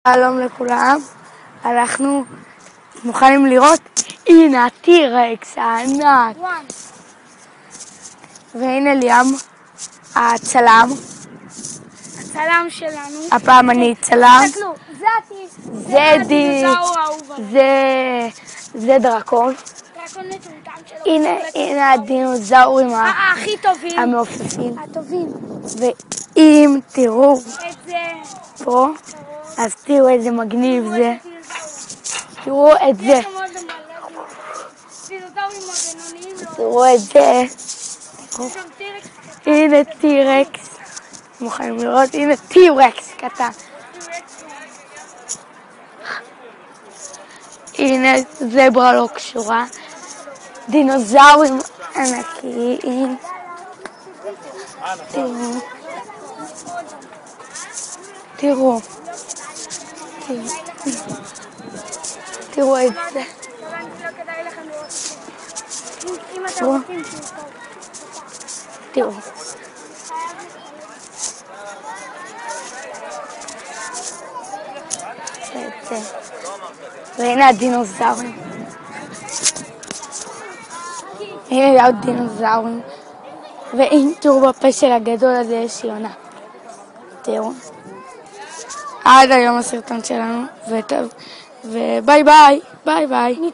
שלום לכולם, אנחנו מוכנים לראות, הנה הטירקס הענק, והנה ליאם, הצלם שלנו. הפעם אני צלם, תסתכלו, זה הדינוזאור האהוב עליי. זה דרקון, דרקון מטומטם שלו. הנה הדינוזאורים הכי טובים. המעופפים, הטובים. ואם תראו את זה. פה, אז תראו איזה מגניב זה, תראו את זה, יש המון מלא דינוזאורים הבינוניים לא. תראו את זה, יש שם טירקס קטן. הנה טירקס, מוכנים לראות, הנה טירקס קטן, הנה זברה לא קשורה, דינוזאורים ענקיים, תראו, תראו את זה, תראו, והנה הדינוזאורים, הנה עוד דינוזאורים, ואם תראו בפשל הגדול הזה יש יונה, תראו, עד היום הסרטון שלנו, וביי ביי, ביי ביי.